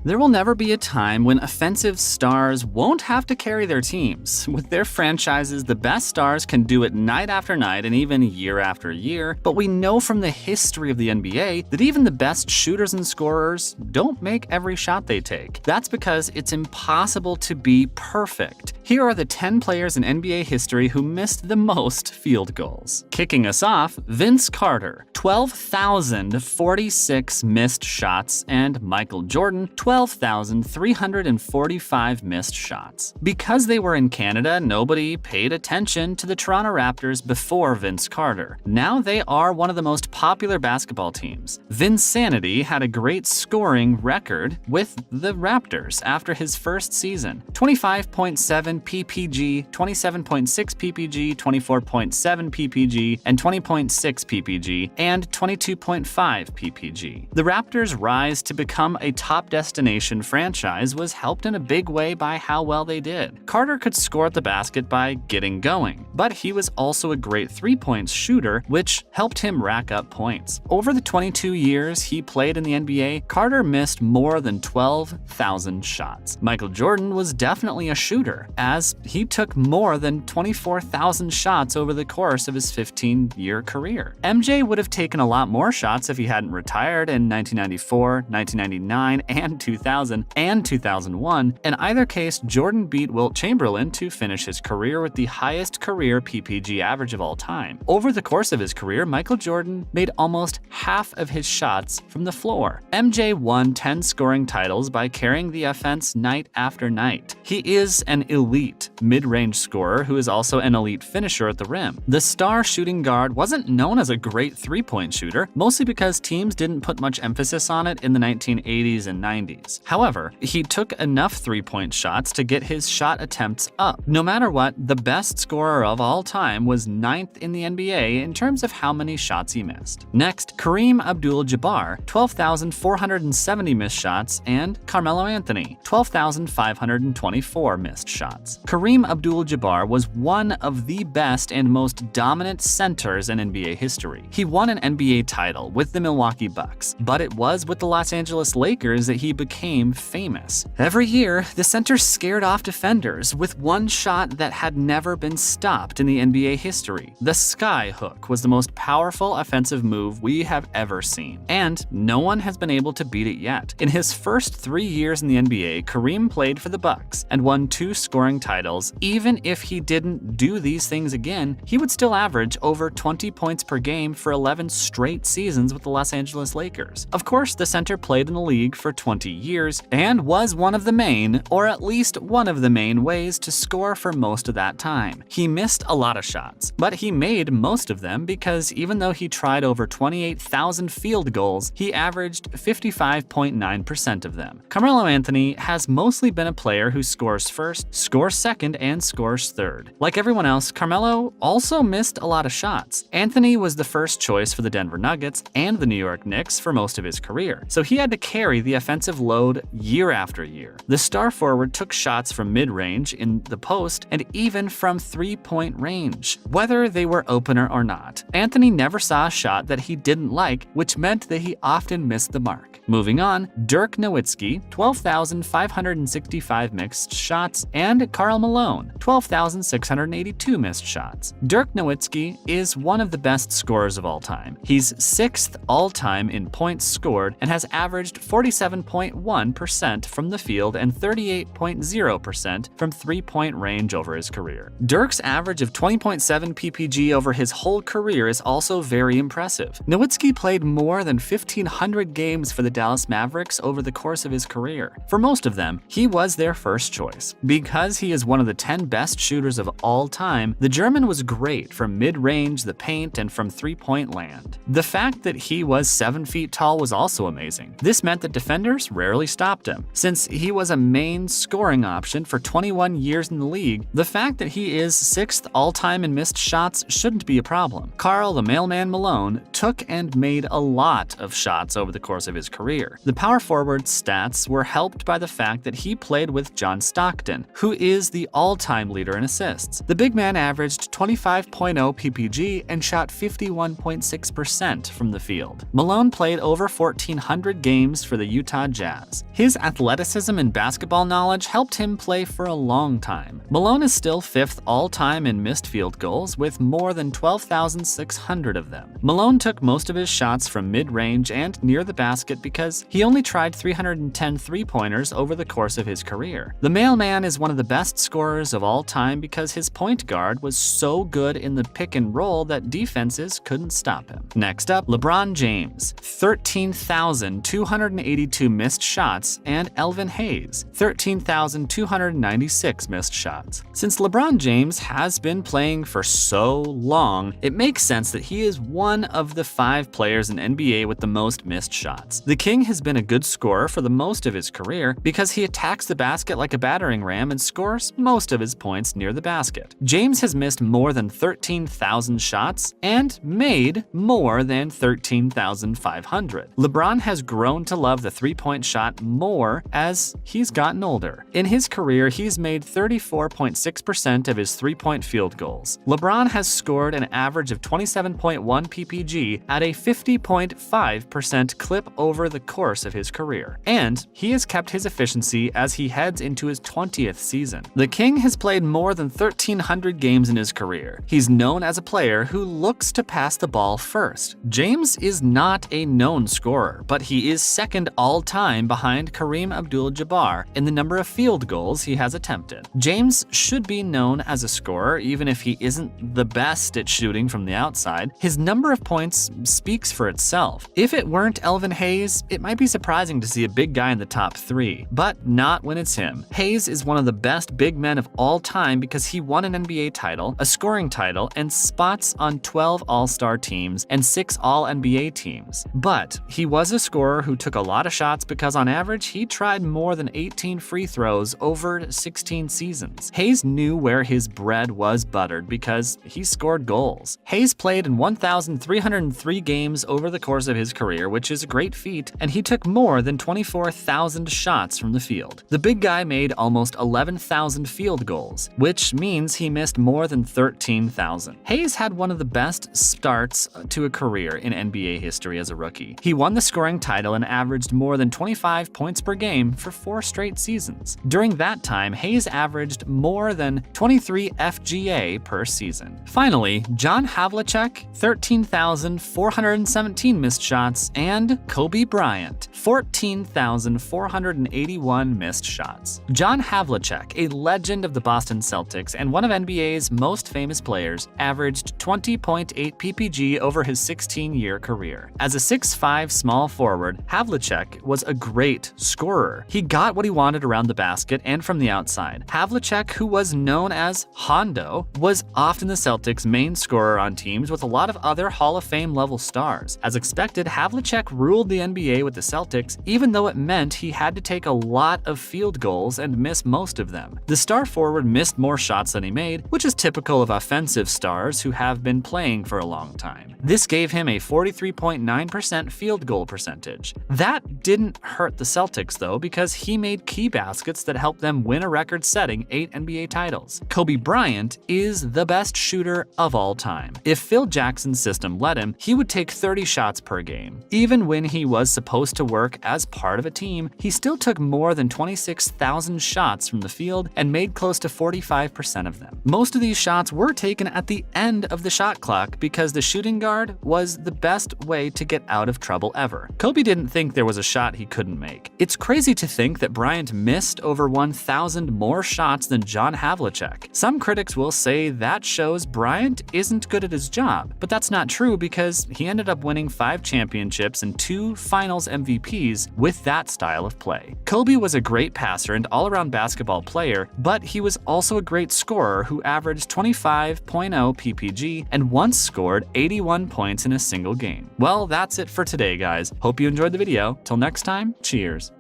There will never be a time when offensive stars won't have to carry their teams. With their franchises, the best stars can do it night after night and even year after year, but we know from the history of the NBA that even the best shooters and scorers don't make every shot they take. That's because it's impossible to be perfect. Here are the 10 players in NBA history who missed the most field goals. Kicking us off, Vince Carter, 12,046 missed shots, and Michael Jordan, 12,345 missed shots. Because they were in Canada, nobody paid attention to the Toronto Raptors before Vince Carter. Now they are one of the most popular basketball teams. Vinsanity had a great scoring record with the Raptors after his first season. 25.7 PPG, 27.6 PPG, 24.7 PPG, and 20.6 PPG, and 22.5 PPG. The Raptors' rise to become a top destination franchise was helped in a big way by how well they did. Carter could score at the basket by getting going, but he was also a great three-point shooter, which helped him rack up points. Over the 22 years he played in the NBA, Carter missed more than 12,000 shots. Michael Jordan was definitely a shooter, as he took more than 24,000 shots over the course of his 15-year career. MJ would have taken a lot more shots if he hadn't retired in 1994, 1999, and 2000, and 2001. In either case, Jordan beat Wilt Chamberlain to finish his career with the highest career PPG average of all time. Over the course of his career, Michael Jordan made almost half of his shots from the floor. MJ won 10 scoring titles by carrying the offense night after night. He is an elite mid-range scorer who is also an elite finisher at the rim. The star shooting guard wasn't known as a great three-point shooter, mostly because teams didn't put much emphasis on it in the 1980s and 90s. However, he took enough three-point shots to get his shot attempts up. No matter what, the best scorer of all time was 9th in the NBA in terms of how many shots he missed. Next, Kareem Abdul-Jabbar, 12,470 missed shots, and Carmelo Anthony, 12,524 missed shots. Kareem Abdul-Jabbar was one of the best and most dominant centers in NBA history. He won an NBA title with the Milwaukee Bucks, but it was with the Los Angeles Lakers that he became famous. Every year, the center scared off defenders with one shot that had never been stopped in the NBA history. The sky hook was the most powerful offensive move we have ever seen, and no one has been able to beat it yet. In his first 3 years in the NBA, Kareem played for the Bucks and won 2 scoring titles. Even if he didn't do these things again, he would still average over 20 points per game for 11 straight seasons with the Los Angeles Lakers. Of course, the center played in the league for 20 years and was one of the main, or at least one of the main ways to score for most of that time. He missed a lot of shots, but he made most of them because even though he tried over 28,000 field goals, he averaged 55.9% of them. Carmelo Anthony has mostly been a player who scores first, scores second, and scores third. Like everyone else, Carmelo also missed a lot of shots. Anthony was the first choice for the Denver Nuggets and the New York Knicks for most of his career, so he had to carry the offensive load year after year. The star forward took shots from mid-range, in the post, and even from three-point range, whether they were opener or not. Anthony never saw a shot that he didn't like, which meant that he often missed the mark. Moving on, Dirk Nowitzki, 12,565 missed shots, and Karl Malone, 12,682 missed shots. Dirk Nowitzki is one of the best scorers of all time. He's 6th all-time in points scored and has averaged 47.1% from the field and 38.0% from three-point range over his career. Dirk's average of 20.7 PPG over his whole career is also very impressive. Nowitzki played more than 1,500 games for the Dallas Mavericks over the course of his career. For most of them, he was their first choice. Because he is one of the 10 best shooters of all time, the German was great from mid-range, the paint, and from three-point land. The fact that he was 7 feet tall was also amazing. This meant that defenders rarely stopped him. Since he was a main scoring option for 21 years in the league, the fact that he is 6th all-time in missed shots shouldn't be a problem. Karl the Mailman Malone took and made a lot of shots over the course of his career. The power forward's stats were helped by the fact that he played with John Stockton, who is the all-time leader in assists. The big man averaged 25.0 PPG and shot 51.6% from the field. Malone played over 1,400 games for the Utah Jazz has. His athleticism and basketball knowledge helped him play for a long time. Malone is still 5th all-time in missed field goals with more than 12,600 of them. Malone took most of his shots from mid-range and near the basket because he only tried 310 three-pointers over the course of his career. The mailman is one of the best scorers of all time because his point guard was so good in the pick and roll that defenses couldn't stop him. Next up, LeBron James, 13,282 missed shots, and Elvin Hayes, 13,296 missed shots. Since LeBron James has been playing for so long, it makes sense that he is one of the 5 players in NBA with the most missed shots. The King has been a good scorer for the most of his career because he attacks the basket like a battering ram and scores most of his points near the basket. James has missed more than 13,000 shots and made more than 13,500. LeBron has grown to love the three-point shot more as he's gotten older. In his career, he's made 34.6% of his three-point field goals. LeBron has scored an average of 27.1 PPG at a 50.5% clip over the course of his career. And he has kept his efficiency as he heads into his 20th season. The King has played more than 1,300 games in his career. He's known as a player who looks to pass the ball first. James is not a known scorer, but he is 2nd all-time behind Kareem Abdul-Jabbar in the number of field goals he has attempted. James should be known as a scorer even if he isn't the best at shooting from the outside. His number of points speaks for itself. If it weren't Elvin Hayes, it might be surprising to see a big guy in the top 3, but not when it's him. Hayes is one of the best big men of all time because he won an NBA title, a scoring title, and spots on 12 All-Star teams and 6 All-NBA teams. But he was a scorer who took a lot of shots because on average he tried more than 18 free throws over 16 seasons. Hayes knew where his bread was buttered because he scored goals. Hayes played in 1,303 games over the course of his career, which is a great feat, and he took more than 24,000 shots from the field. The big guy made almost 11,000 field goals, which means he missed more than 13,000. Hayes had one of the best starts to a career in NBA history as a rookie. He won the scoring title and averaged more than 25 points per game for 4 straight seasons. During that time, Hayes averaged more than 23 FGA per season. Finally, John Havlicek, 13,417 missed shots, and Kobe Bryant, 14,481 missed shots. John Havlicek, a legend of the Boston Celtics and one of NBA's most famous players, averaged 20.8 PPG over his 16-year career. As a 6'5" small forward, Havlicek was a great scorer. He got what he wanted around the basket and from the outside. Havlicek, who was known as Hondo, was often the Celtics' main scorer on teams with a lot of other Hall of Fame level stars. As expected, Havlicek ruled the NBA with the Celtics, even though it meant he had to take a lot of field goals and miss most of them. The star forward missed more shots than he made, which is typical of offensive stars who have been playing for a long time. This gave him a 43.9% field goal percentage. That didn't hurt the Celtics though, because he made key baskets that helped them win a record-setting 8 NBA titles. Kobe Bryant is the best shooter of all time. If Phil Jackson's system let him, he would take 30 shots per game. Even when he was supposed to work as part of a team, he still took more than 26,000 shots from the field and made close to 45% of them. Most of these shots were taken at the end of the shot clock because the shooting guard was the best way to get out of trouble ever. Kobe didn't think there was a shot he couldn't make. It's crazy to think that Bryant missed over 1,000 more shots than John Havlicek. Some critics will say that shows Bryant isn't good at his job, but that's not true because he ended up winning 5 championships and 2 finals MVPs with that style of play. Kobe was a great passer and all-around basketball player, but he was also a great scorer who averaged 25.0 PPG and once scored 81 points in a single game. Well, that's it for today, guys. Hope you enjoyed the video. Till next time, cheers.